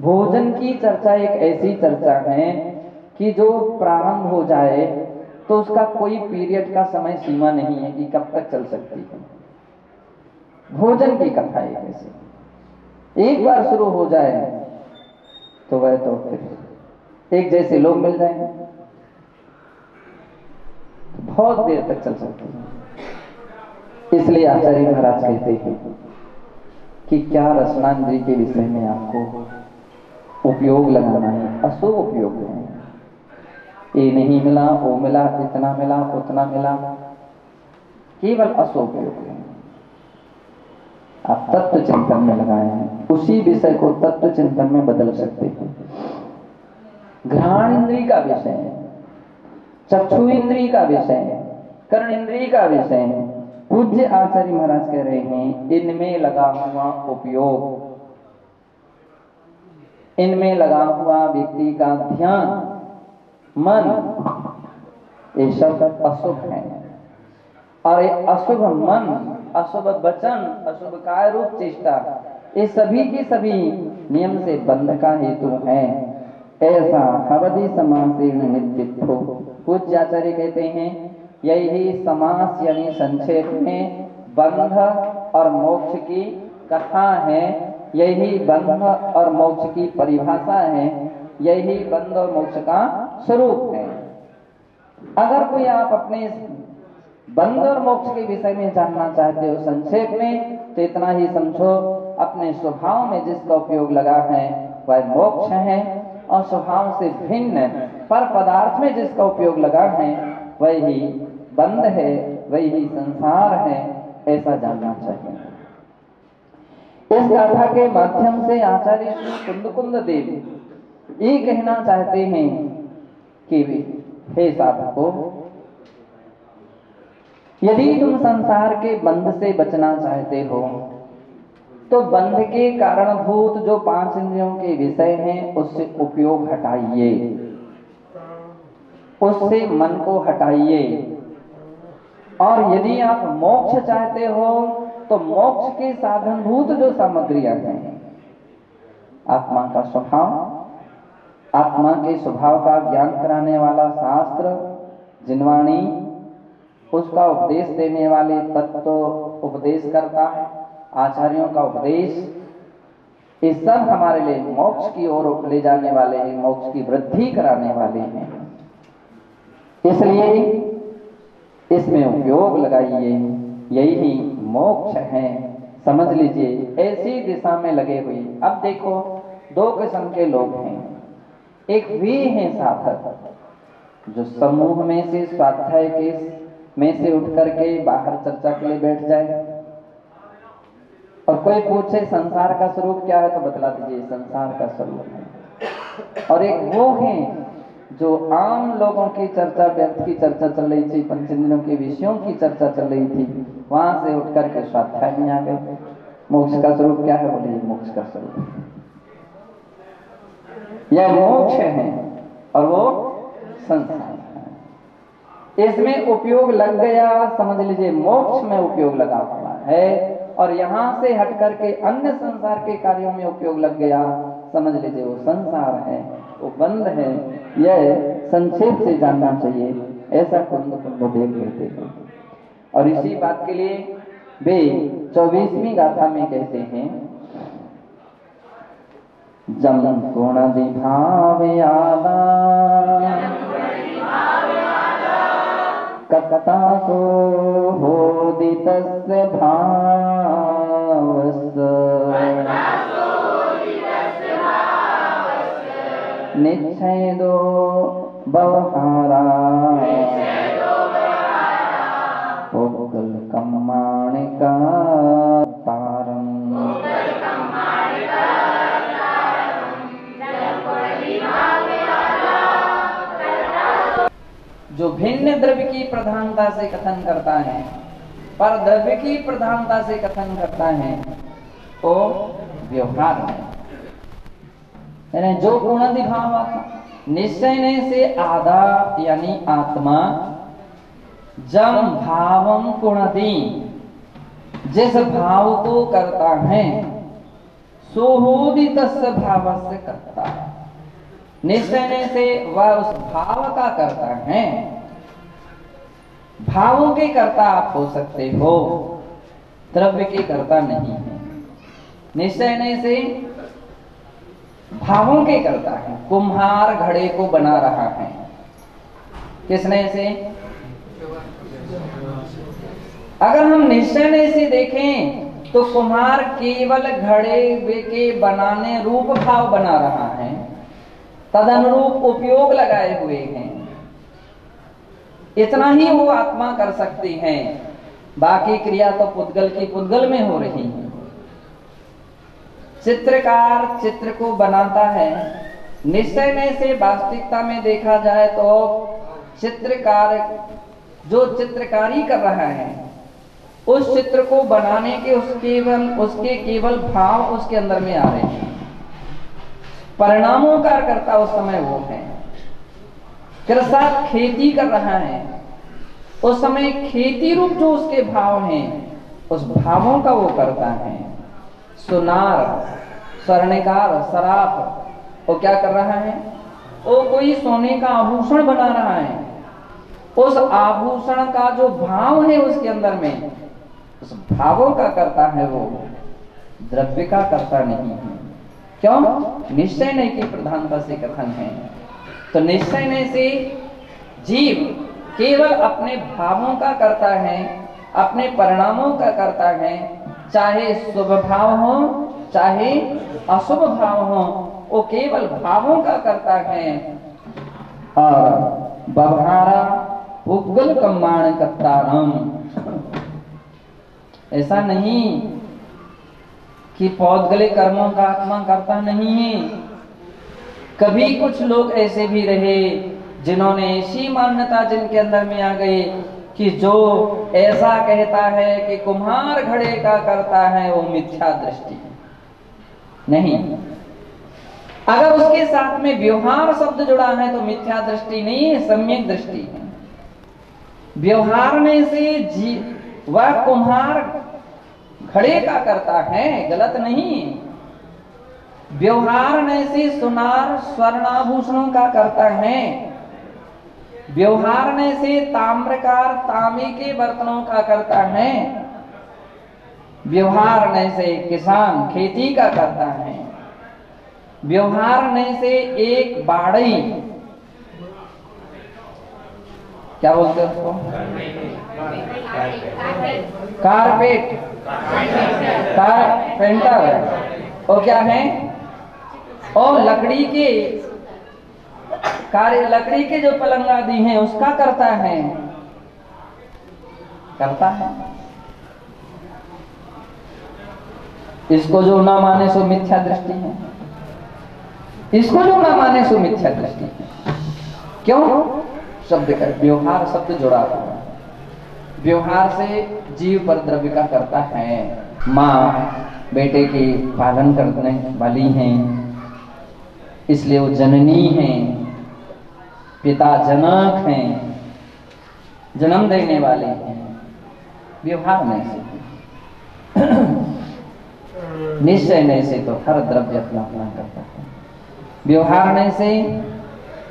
भोजन की चर्चा एक ऐसी चर्चा है कि जो प्रारंभ हो जाए तो उसका कोई पीरियड का समय सीमा नहीं है कि कब तक चल सकती है। भोजन की कथा एक ऐसी, एक बार शुरू हो जाए तो वह तो फिर एक जैसे लोग मिल जाएंगे तो बहुत देर तक चल सकती है। इसलिए आचार्य महाराज कहते हैं कि क्या रसनांद्री के विषय में आपको उपयोग लगाना है, अशुभ उपयोग है। ये नहीं मिला, वो मिला, इतना मिला, उतना मिला, केवल अशुभ उपयोग है। आप तत्व चिंतन में लगाए हैं, उसी विषय को तत्व चिंतन में बदल सकते हैं। घ्राण इंद्री का विषय है, चक्षु इंद्री का विषय है, कर्ण इंद्री का विषय है। पूज्य आचार्य महाराज कह रहे हैं इनमें लगा हुआ उपयोग, इनमें लगा हुआ व्यक्ति का ध्यान, मन, ये सब अशुभ है। और ये अशुभ मन, अशुभ वचन, अशुभ काय रूप चेष्टा, ये सभी की सभी नियम से बंध का हेतु है। ऐसा हवदि समासेन नित्यो। कुछ आचार्य कहते हैं यही समास यानी संक्षेप में बंध और मोक्ष की कथा है, यही बंध और मोक्ष की परिभाषा है, यही बंध और मोक्ष का स्वरूप है। अगर कोई आप अपने बंध और मोक्ष के विषय में जानना चाहते हो संक्षेप में, तो इतना ही समझो अपने स्वभाव में जिसका उपयोग लगा है वह मोक्ष है, और स्वभाव से भिन्न पर पदार्थ में जिसका उपयोग लगा है वही बंध है, वही संसार है, ऐसा जानना चाहिए। इस गाथा के माध्यम से आचार्य श्री कुंद देव ये कहना चाहते हैं कि हे साधकों, यदि तुम संसार के बंध से बचना चाहते हो तो बंध के कारणभूत जो 5 इंद्रियों के विषय हैं उससे उपयोग हटाइए, उससे मन को हटाइए। और यदि आप मोक्ष चाहते हो तो मोक्ष के साधनभूत जो सामग्रियां हैं, आत्मा का स्वभाव, आत्मा के स्वभाव का ज्ञान कराने वाला शास्त्र, जिनवाणी, उसका उपदेश देने वाले तत्व उपदेश करता है, आचार्यों का उपदेश, ये सब हमारे लिए मोक्ष की ओर ले जाने वाले हैं, मोक्ष की वृद्धि कराने वाले हैं। इसलिए इसमें उपयोग लगाइए, यही मोक्ष है, समझ लीजिए। ऐसी दिशा में लगे हुए अब देखो 2 किस्म के लोग हैं। एक वे हैं साधक जो समूह में से स्वाध्याय के में से उठ करके बाहर चर्चा के लिए बैठ जाए, और कोई पूछे संसार का स्वरूप क्या है तो बतला दीजिए संसार का स्वरूप है। और एक वो है जो आम लोगों की चर्चा, व्यर्थ की चर्चा चल रही थी, पंचेंद्रियों के विषयों की चर्चा चल रही थी, वहां से उठ करके स्वाध्याय में आ गए। मोक्ष का स्वरूप क्या है, बोलिए मोक्ष का स्वरूप यह मोक्ष है और वो संसार है। इसमें उपयोग लग गया, समझ लीजिए मोक्ष में उपयोग लगा हुआ है, और यहां से हट करके अन्य संसार के कार्यों में उपयोग लग गया, समझ लीजिए वो संसार है, वो बंध है। यह संक्षेप से जानना चाहिए, ऐसा कुंद देव कहते हैं। और इसी बात के लिए वे 24वीं गाथा में कहते हैं जम गुण दिभाव यादा कथा को होदितस्य भावस्य निच्छेदो व्यवहारा पुगल कम्माणिका तारम। जो भिन्न द्रव्य की प्रधानता से कथन करता है, पर द्रव्य की प्रधानता से कथन करता है, तो व्यवहार है। यानी जो गुणादि भाव निश्चय से आधा यानी आत्मा जम भावम गुणादि जिस भाव को करता है सोहोदितस्य भावस्य कर्ता, निश्चय से वह उस भाव का करता है। भावों के कर्ता आप हो सकते हो, द्रव्य के कर्ता नहीं है। निश्चय से भावों के करता है। कुम्हार घड़े को बना रहा है, किसने से? अगर हम निश्चय से देखें तो कुम्हार केवल घड़े के बनाने रूप भाव बना रहा है, तदनुरूप उपयोग लगाए हुए हैं, इतना ही वो आत्मा कर सकती है। बाकी क्रिया तो पुद्गल की पुद्गल में हो रही है। चित्रकार चित्र को बनाता है, निश्चय से वास्तविकता में देखा जाए तो चित्रकार जो चित्रकारी कर रहा है, उस चित्र को बनाने के उसके केवल भाव उसके अंदर में आ रहे हैं। परिणामों का करता उस समय वो है। कृषक खेती कर रहा है, उस समय खेती रूप जो उसके भाव हैं, उस भावों का वो करता है। सुनार, स्वर्णकार, सराफ, वो क्या कर रहा है? वो कोई सोने का आभूषण बना रहा है। उस आभूषण का जो भाव है उसके अंदर में, उस भावों का करता है वो, द्रव्य का करता नहीं है। क्यों? निश्चय नहीं की प्रधानता से कथन है। तो निश्चय नहीं से जीव केवल अपने भावों का करता है, अपने परिणामों का करता है, चाहे शुभ भाव हो चाहे अशुभ भाव हो, वो केवल भावों का करता है। और बभारा पुद्गल कम्माण कर्तारम, ऐसा नहीं कि पौद्गले कर्मों का आत्मा करता नहीं है। कभी कुछ लोग ऐसे भी रहे जिन्होंने ऐसी मान्यता जिनके अंदर में आ गई कि जो ऐसा कहता है कि कुम्हार घड़े का करता है, वो मिथ्या दृष्टि है। नहीं, अगर उसके साथ में व्यवहार शब्द जुड़ा है तो मिथ्या दृष्टि नहीं है, सम्यक दृष्टि है। व्यवहार से वह कुम्हार घड़े का करता है, गलत नहीं। व्यवहार से सुनार स्वर्णाभूषणों का करता है। व्यवहार से ताम्रकार तांबे के बर्तनों का करता है। व्यवहार से किसान खेती का करता है। व्यवहार से एक बाड़ी, क्या बोलते हैं उसको? कारपेट, कारपेंटर, और क्या है? और लकड़ी के जो पलंग आदि हैं उसका करता है। इसको जो ना माने सो मिथ्या दृष्टि है। इसको जो ना माने सो मिथ्या दृष्टि है। क्यों? शब्द का व्यवहार शब्द जुड़ा हुआ है। व्यवहार से जीव पर द्रव्य का करता है। माँ बेटे के पालन करने वाली हैं, इसलिए वो जननी हैं। पिता जनक हैं, जन्म देने वाले हैं। व्यवहार में से निश्चय नहीं से तो हर द्रव्य अपना अपना करता है। व्यवहार नहीं से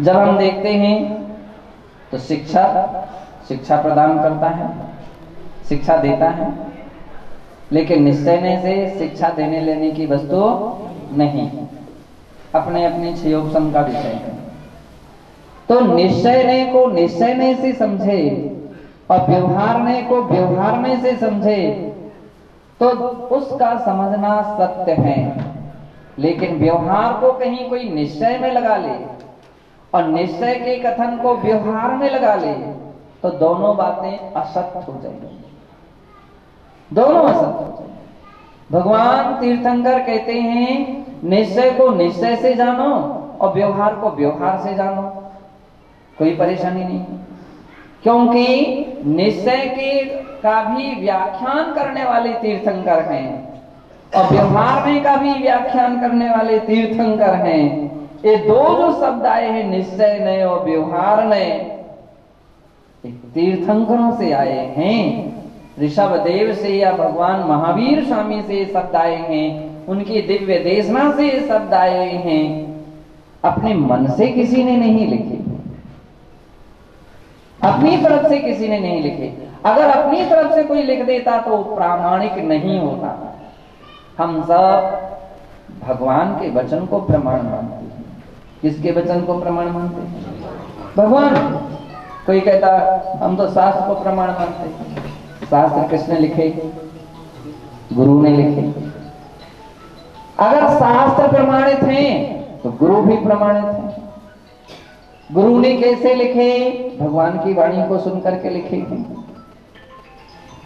जब हम देखते हैं तो शिक्षा प्रदान करता है, शिक्षा देता है, लेकिन निश्चय नहीं से शिक्षा देने लेने की वस्तु नहीं, अपने अपने क्षयोपम का विषय है। तो निश्चय को निश्चय से समझे और व्यवहार को व्यवहार से समझे तो उसका समझना सत्य है। लेकिन व्यवहार को कहीं कोई निश्चय में लगा ले और निश्चय के कथन को व्यवहार में लगा ले तो दोनों बातें असत्य हो जाएंगी, दोनों असत्य हो जाएंगी। भगवान तीर्थंकर कहते हैं निश्चय को निश्चय से जानो और व्यवहार को व्यवहार से जानो, कोई परेशानी नहीं, क्योंकि निश्चय के का भी व्याख्यान करने वाले तीर्थंकर हैं और व्यवहार में का भी व्याख्यान करने वाले तीर्थंकर हैं। ये दो जो शब्द आए हैं निश्चय ने और व्यवहार ने, तीर्थंकरों से आए हैं। ऋषभ देव से या भगवान महावीर स्वामी से शब्द आए हैं उनकी दिव्य देशना से ये शब्द आए हुए हैं, अपने मन से किसी ने नहीं लिखे, अपनी तरफ से किसी ने नहीं लिखे। अगर अपनी तरफ से कोई लिख देता तो प्रामाणिक नहीं होता। हम सब भगवान के वचन को प्रमाण मानते हैं। किसके वचन को प्रमाण मानते हैं? भगवान। कोई कहता हम तो शास्त्र को प्रमाण मानते हैं। शास्त्र किसने लिखे? गुरु ने लिखे। अगर शास्त्र प्रमाणित हैं तो गुरु भी प्रमाणित हैं। गुरु ने कैसे लिखे? भगवान की वाणी को सुनकर के लिखे हैं।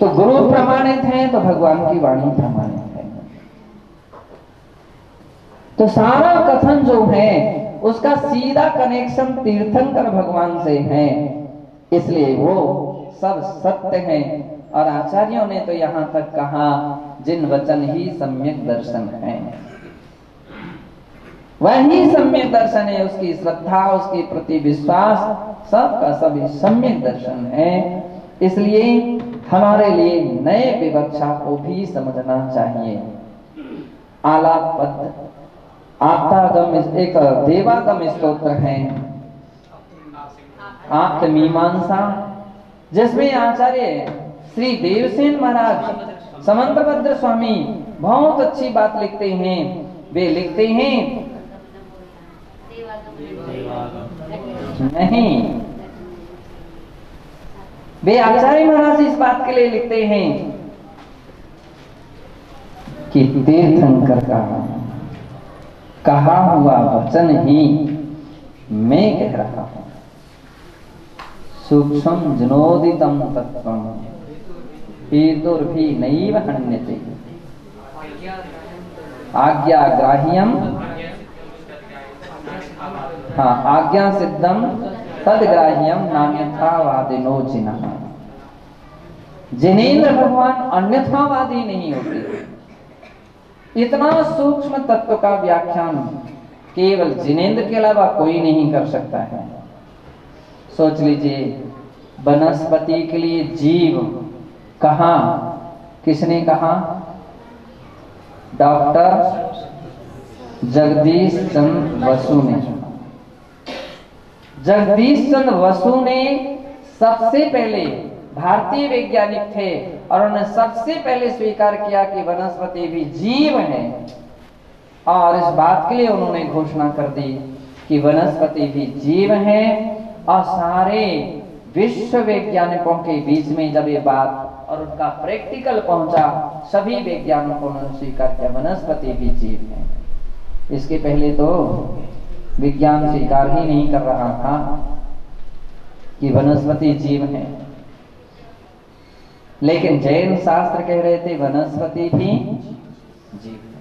तो गुरु प्रमाणित हैं तो भगवान की वाणी प्रमाणित है। तो सारा कथन जो है उसका सीधा कनेक्शन तीर्थंकर भगवान से है, इसलिए वो सब सत्य है। और आचार्यों ने तो यहां तक कहा जिन वचन ही सम्यक दर्शन है, वही सम्यक दर्शन है। उसकी श्रद्धा, उसके प्रति विश्वास, सबका सभी सम्यक दर्शन है। इसलिए हमारे लिए नए विवक्षा को भी समझना चाहिए। आलापद आप्तागम एक देवागम स्तोत्र है, आप्त मीमांसा, जिसमें आचार्य श्री देवसेन महाराज समंतभद्र स्वामी बहुत अच्छी बात लिखते हैं। वे लिखते हैं नहीं, वे आचार्य महाराज इस बात के लिए लिखते हैं कि तीर्थंकर का कहा हुआ वचन ही मैं कह रहा हूं। सूक्ष्म जनोदितम तत्वम हेतुर्भि नैव हन्यते आज्ञाग्राह्यम, हाँ, आज्ञा सिद्धम तदग्राह्यम नान्यथावादिनो जिनः। जिनेंद्र भगवान अन्यथावादी नहीं होते। इतना सूक्ष्म तत्व का व्याख्यान केवल जिनेंद्र के अलावा कोई नहीं कर सकता है। सोच लीजिए, वनस्पति के लिए जीव कहा, किसने कहा? डॉक्टर जगदीश चंद्र बसु ने। जगदीश चंद्र बसु ने सबसे पहले, भारतीय वैज्ञानिक थे और उन्होंने सबसे पहले स्वीकार किया कि वनस्पति भी जीव है। और इस बात के लिए उन्होंने घोषणा कर दी कि वनस्पति भी जीव है। और सारे विश्व वैज्ञानिकों के बीच में जब ये बात और उनका प्रैक्टिकल पहुंचा, सभी वैज्ञानिकों ने स्वीकार किया वनस्पति भी जीव है। इसके पहले तो विज्ञान स्वीकार ही नहीं कर रहा था कि वनस्पति जीव है। लेकिन जैन शास्त्र कह रहे थे वनस्पति भी जीव है।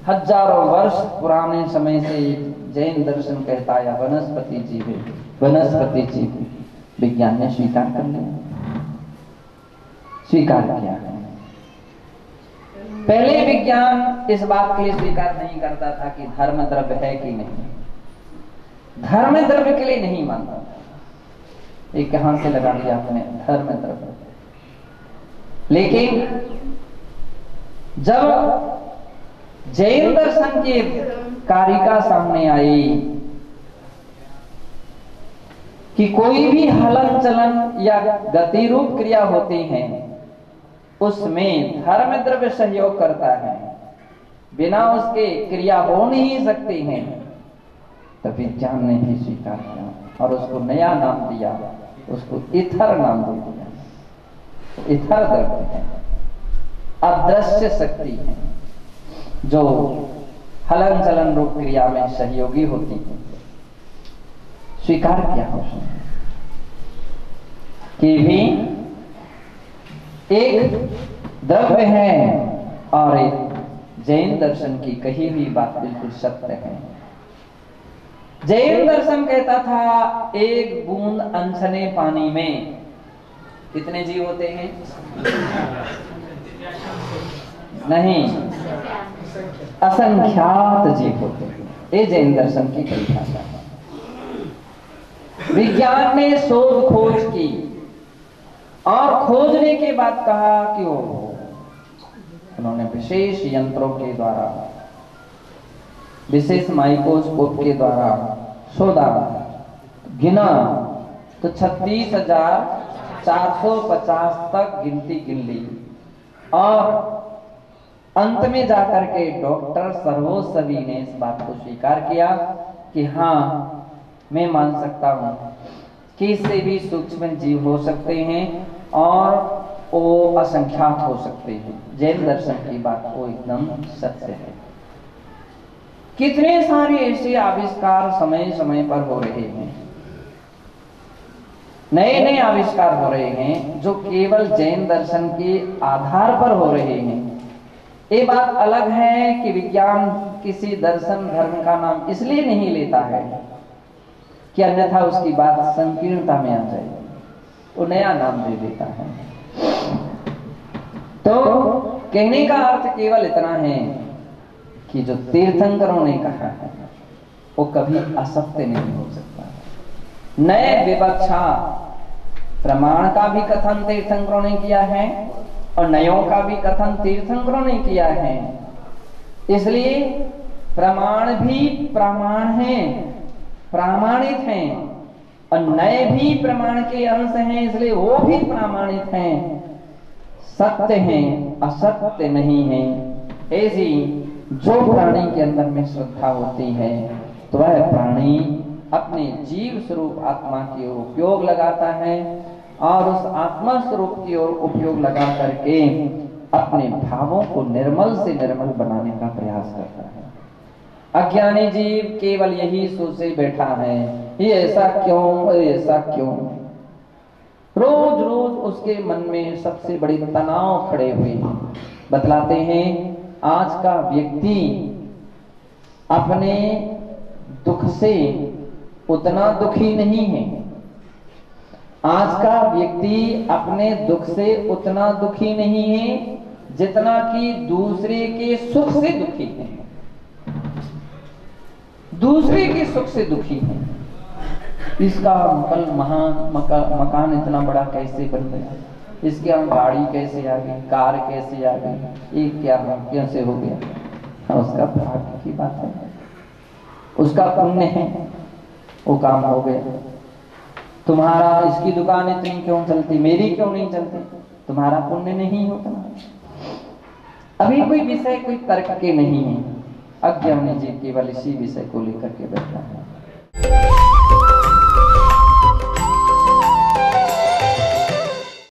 हजारों वर्ष पुराने समय से जैन दर्शन कहता है वनस्पति जीव है, वनस्पति जीव है। विज्ञान ने स्वीकार कर लिया, स्वीकार किया है। पहले विज्ञान इस बात के लिए स्वीकार नहीं करता था कि धर्म द्रव्य है कि नहीं, धर्म द्रव्य के लिए नहीं मानता था। ये कहां से लगा लिया आपने, धर्म द्रव्य। लेकिन जब जैन दर्शन की कारिका सामने आई कि कोई भी हलन चलन या गति रूप क्रिया होती है उसमें धर्म द्रव्य सहयोग करता है, बिना उसके क्रिया हो नहीं सकती है, तो विज्ञान ने ही स्वीकार किया और उसको नया नाम दिया, उसको इथर नाम दे दिया। इथर द्रव्य है, अदृश्य शक्ति है जो हलन चलन रूप क्रिया में सहयोगी होती है। स्वीकार किया उसने कि भी एक द्रव्य है और एक जैन दर्शन की कही हुई बात बिल्कुल सत्य है। जैन दर्शन कहता था एक बूंद अनछने पानी में कितने जीव होते हैं? नहीं, असंख्यात जीव होते हैं। ये जैन दर्शन की परिभाषा है। विज्ञान ने शोध खोज की और खोजने के बाद कहा कि वो उन्होंने विशेष यंत्रों के द्वारा, विशेष माइक्रोस्कोप के द्वारा शोधा, गिना तो 36,450 तक गिनती गिन ली। और अंत में जाकर के डॉक्टर सर्वोसवी ने इस बात को स्वीकार किया कि हाँ, मैं मान सकता हूँ कि इससे भी सूक्ष्म जीव हो सकते हैं और वो असंख्यात हो सकते हैं। जैन दर्शन की बात को एकदम सत्य है। कितने सारे ऐसे आविष्कार समय समय पर हो रहे हैं, नए नए आविष्कार हो रहे हैं जो केवल जैन दर्शन के आधार पर हो रहे हैं। ये बात अलग है कि विज्ञान किसी दर्शन धर्म का नाम इसलिए नहीं लेता है कि अन्यथा उसकी बात संकीर्णता में आ जाए, वो नया नाम दे देता है। तो कहने का अर्थ केवल इतना है कि जो तीर्थंकरों ने कहा है वो कभी असत्य नहीं हो सकता। नए विवक्षा प्रमाण का भी कथन तीर्थंकरों ने किया है और नयों का भी कथन तीर्थंकरों ने किया है। इसलिए प्रमाण भी प्रमाण हैं, प्रामाणित हैं, और नए भी प्रमाण के अंश हैं, इसलिए वो भी प्रामाणित हैं, सत्य हैं, असत्य नहीं है। ऐसी जो प्राणी के अंदर में श्रद्धा होती है तो वह प्राणी अपने जीव स्वरूप आत्मा की ओर उपयोग लगाता है और उस आत्मा स्वरूप की ओर उपयोग लगा करके अपने भावों को निर्मल से निर्मल बनाने का प्रयास करता है। अज्ञानी जीव केवल यही सोचे बैठा है, ये ऐसा क्यों, ऐसा क्यों। रोज रोज उसके मन में सबसे बड़ी तनाव खड़े हुए हैं। बतलाते हैं आज का व्यक्ति अपने दुख से उतना दुखी नहीं है, आज का व्यक्ति अपने दुख से उतना दुखी नहीं है जितना कि दूसरे के सुख से दुखी है। दूसरे के सुख से दुखी है। इसका कल महान मकान इतना बड़ा कैसे बन गया, इसके यहाँ गाड़ी कैसे आ गई, कार कैसे आ गई, ये क्या कैसे हो गया। उसका भाग्य की बात है, उसका पुण्य है, वो काम हो गया। तुम्हारा इसकी दुकान इतनी क्यों चलती, मेरी क्यों नहीं चलती, तुम्हारा पुण्य नहीं होता। अभी कोई विषय कोई तर्क के नहीं है, अज्ञानी जीव केवल इसी विषय को लेकर के बैठा है।